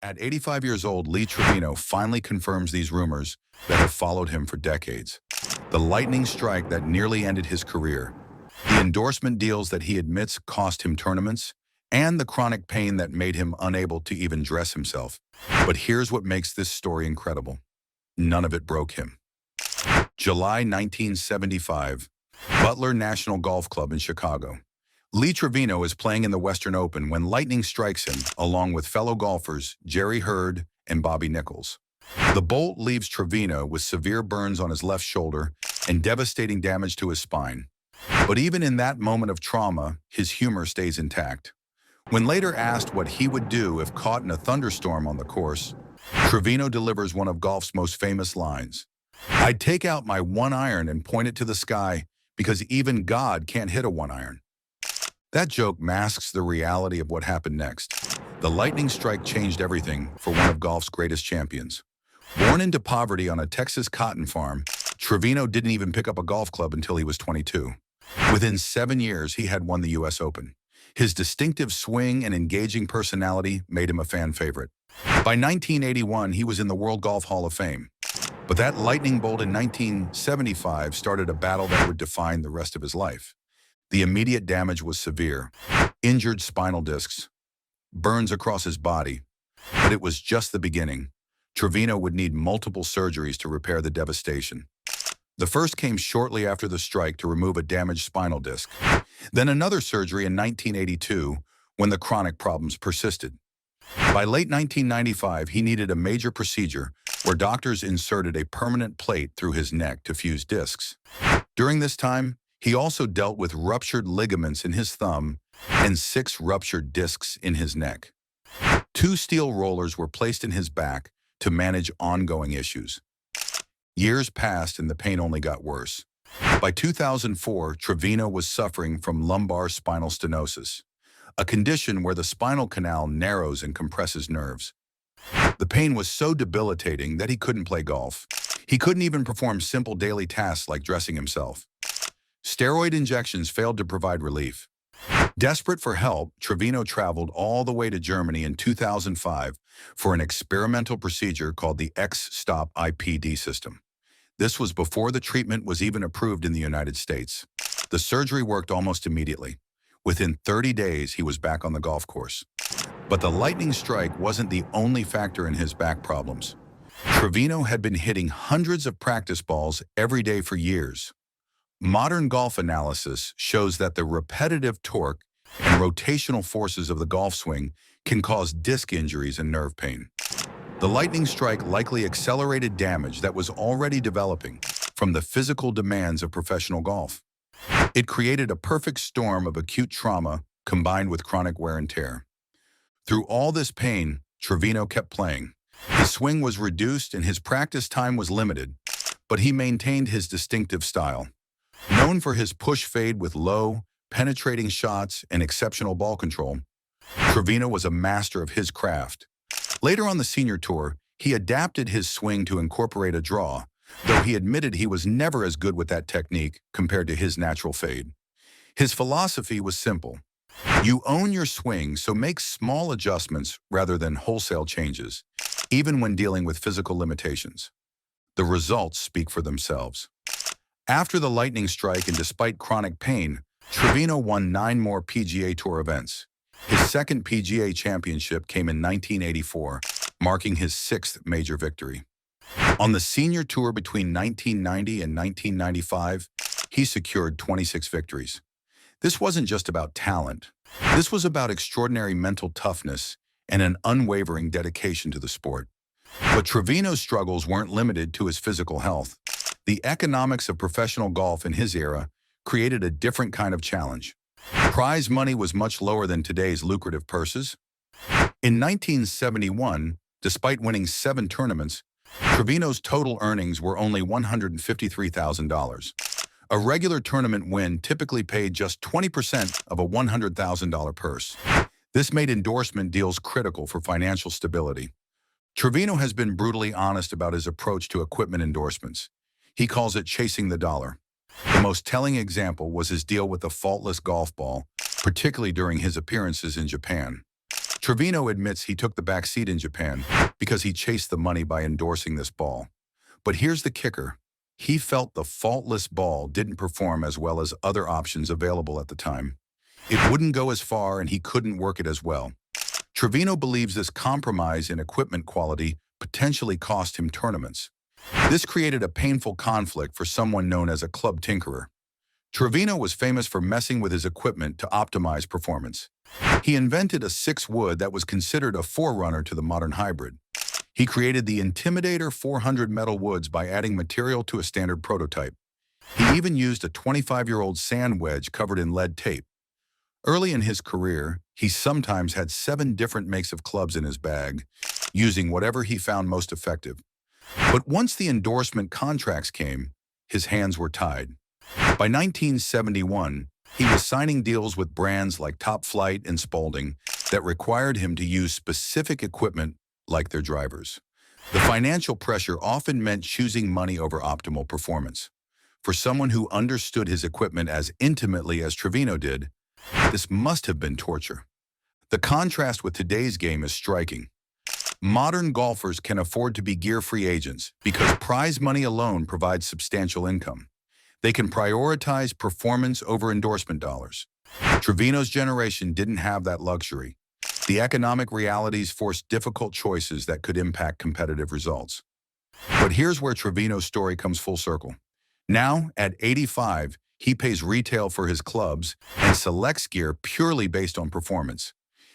At 85 years old, Lee Trevino finally confirms these rumors that have followed him for decades. The lightning strike that nearly ended his career, the endorsement deals that he admits cost him tournaments, and the chronic pain that made him unable to even dress himself. But here's what makes this story incredible. None of it broke him. July 1975, Butler National Golf Club in Chicago. Lee Trevino is playing in the Western Open when lightning strikes him, along with fellow golfers Jerry Hurd and Bobby Nichols. The bolt leaves Trevino with severe burns on his left shoulder and devastating damage to his spine. But even in that moment of trauma, his humor stays intact. When later asked what he would do if caught in a thunderstorm on the course, Trevino delivers one of golf's most famous lines. "I'd take out my one iron and point it to the sky because even God can't hit a one iron." That joke masks the reality of what happened next. The lightning strike changed everything for one of golf's greatest champions. Born into poverty on a Texas cotton farm, Trevino didn't even pick up a golf club until he was 22. Within 7 years, he had won the U.S. Open. His distinctive swing and engaging personality made him a fan favorite. By 1981, he was in the World Golf Hall of Fame. But that lightning bolt in 1975 started a battle that would define the rest of his life. The immediate damage was severe. Injured spinal discs, burns across his body. But it was just the beginning. Trevino would need multiple surgeries to repair the devastation. The first came shortly after the strike to remove a damaged spinal disc. Then another surgery in 1982 when the chronic problems persisted. By late 1995, he needed a major procedure where doctors inserted a permanent plate through his neck to fuse discs. During this time, he also dealt with ruptured ligaments in his thumb and 6 ruptured discs in his neck. 2 steel rollers were placed in his back to manage ongoing issues. Years passed and the pain only got worse. By 2004, Trevino was suffering from lumbar spinal stenosis, a condition where the spinal canal narrows and compresses nerves. The pain was so debilitating that he couldn't play golf. He couldn't even perform simple daily tasks like dressing himself. Steroid injections failed to provide relief. Desperate for help, Trevino traveled all the way to Germany in 2005 for an experimental procedure called the X-Stop IPD system. This was before the treatment was even approved in the United States. The surgery worked almost immediately. Within 30 days, he was back on the golf course. But the lightning strike wasn't the only factor in his back problems. Trevino had been hitting hundreds of practice balls every day for years. Modern golf analysis shows that the repetitive torque and rotational forces of the golf swing can cause disc injuries and nerve pain. The lightning strike likely accelerated damage that was already developing from the physical demands of professional golf. It created a perfect storm of acute trauma combined with chronic wear and tear. Through all this pain, Trevino kept playing. His swing was reduced and his practice time was limited, but he maintained his distinctive style. Known for his push fade with low, penetrating shots and exceptional ball control, Trevino was a master of his craft. Later on the senior tour, he adapted his swing to incorporate a draw, though he admitted he was never as good with that technique compared to his natural fade. His philosophy was simple. You own your swing, so make small adjustments rather than wholesale changes, even when dealing with physical limitations. The results speak for themselves. After the lightning strike and despite chronic pain, Trevino won 9 more PGA Tour events. His second PGA championship came in 1984, marking his 6th major victory. On the senior tour between 1990 and 1995, he secured 26 victories. This wasn't just about talent. This was about extraordinary mental toughness and an unwavering dedication to the sport. But Trevino's struggles weren't limited to his physical health. The economics of professional golf in his era created a different kind of challenge. Prize money was much lower than today's lucrative purses. In 1971, despite winning 7 tournaments, Trevino's total earnings were only $153,000. A regular tournament win typically paid just 20% of a $100,000 purse. This made endorsement deals critical for financial stability. Trevino has been brutally honest about his approach to equipment endorsements. He calls it chasing the dollar. The most telling example was his deal with the faultless golf ball, particularly during his appearances in Japan. Trevino admits he took the back seat in Japan because he chased the money by endorsing this ball. But here's the kicker. He felt the faultless ball didn't perform as well as other options available at the time. It wouldn't go as far and he couldn't work it as well. Trevino believes this compromise in equipment quality potentially cost him tournaments. This created a painful conflict for someone known as a club tinkerer. Trevino was famous for messing with his equipment to optimize performance. He invented a 6-wood that was considered a forerunner to the modern hybrid. He created the Intimidator 400 metal woods by adding material to a standard prototype. He even used a 25-year-old sand wedge covered in lead tape. Early in his career, he sometimes had 7 different makes of clubs in his bag, using whatever he found most effective. But once the endorsement contracts came, his hands were tied. By 1971, he was signing deals with brands like Top Flight and Spalding that required him to use specific equipment like their drivers. The financial pressure often meant choosing money over optimal performance. For someone who understood his equipment as intimately as Trevino did, this must have been torture. The contrast with today's game is striking. Modern golfers can afford to be gear-free agents because prize money alone provides substantial income. They can prioritize performance over endorsement dollars. Trevino's generation didn't have that luxury. The economic realities forced difficult choices that could impact competitive results. But here's where Trevino's story comes full circle. Now, at 85, he pays retail for his clubs and selects gear purely based on performance.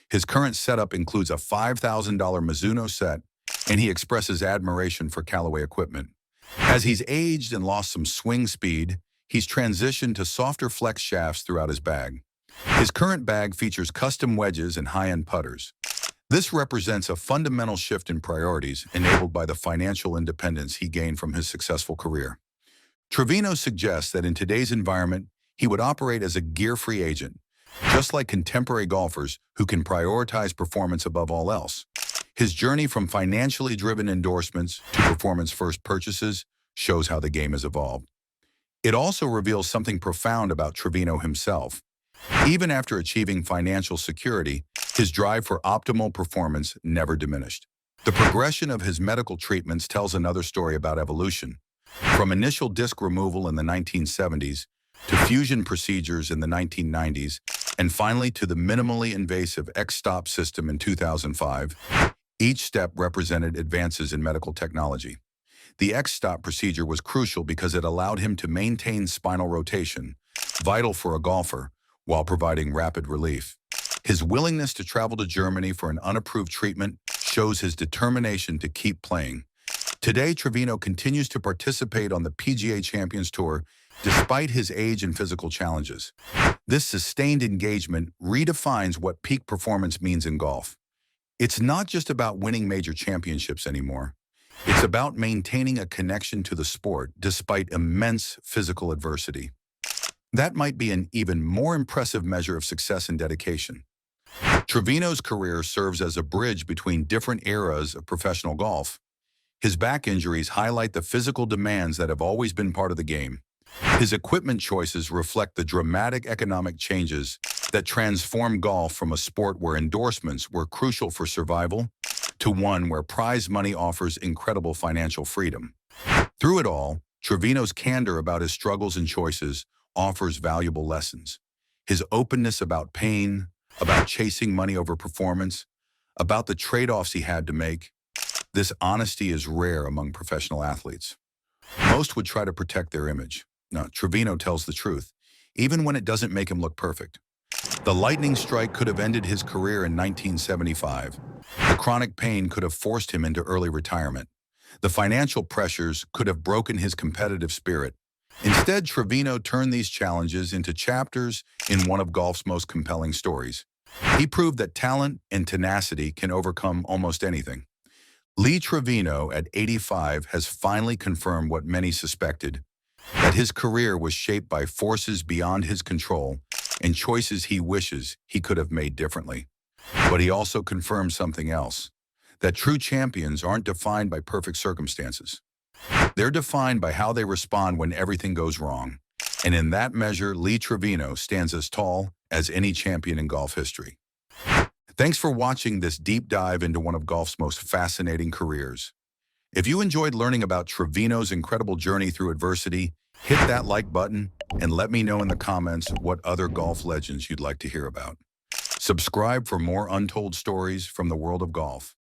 His current setup includes a $5,000 Mizuno set, and he expresses admiration for Callaway equipment. As he's aged and lost some swing speed, he's transitioned to softer flex shafts throughout his bag. His current bag features custom wedges and high-end putters. This represents a fundamental shift in priorities enabled by the financial independence he gained from his successful career. Trevino suggests that in today's environment, he would operate as a gear-free agent, just like contemporary golfers who can prioritize performance above all else. His journey from financially driven endorsements to performance-first purchases shows how the game has evolved. It also reveals something profound about Trevino himself. Even after achieving financial security, his drive for optimal performance never diminished. The progression of his medical treatments tells another story about evolution. From initial disc removal in the 1970s, to fusion procedures in the 1990s, and finally to the minimally invasive X-Stop system in 2005, each step represented advances in medical technology. The X-Stop procedure was crucial because it allowed him to maintain spinal rotation, vital for a golfer, while providing rapid relief. His willingness to travel to Germany for an unapproved treatment shows his determination to keep playing. Today, Trevino continues to participate on the PGA Champions Tour despite his age and physical challenges. This sustained engagement redefines what peak performance means in golf. It's not just about winning major championships anymore. It's about maintaining a connection to the sport despite immense physical adversity. That might be an even more impressive measure of success and dedication. Trevino's career serves as a bridge between different eras of professional golf. His back injuries highlight the physical demands that have always been part of the game. His equipment choices reflect the dramatic economic changes that transformed golf from a sport where endorsements were crucial for survival to one where prize money offers incredible financial freedom. Through it all, Trevino's candor about his struggles and choices offers valuable lessons. His openness about pain, about chasing money over performance, about the trade-offs he had to make. This honesty is rare among professional athletes. Most would try to protect their image. No, Trevino tells the truth, even when it doesn't make him look perfect. The lightning strike could have ended his career in 1975. The chronic pain could have forced him into early retirement. The financial pressures could have broken his competitive spirit. Instead, Trevino turned these challenges into chapters in one of golf's most compelling stories. He proved that talent and tenacity can overcome almost anything. Lee Trevino, at 85, has finally confirmed what many suspected, that his career was shaped by forces beyond his control and choices he wishes he could have made differently. But he also confirmed something else, that true champions aren't defined by perfect circumstances. They're defined by how they respond when everything goes wrong. And in that measure, Lee Trevino stands as tall as any champion in golf history. Thanks for watching this deep dive into one of golf's most fascinating careers. If you enjoyed learning about Trevino's incredible journey through adversity, hit that like button and let me know in the comments what other golf legends you'd like to hear about. Subscribe for more untold stories from the world of golf.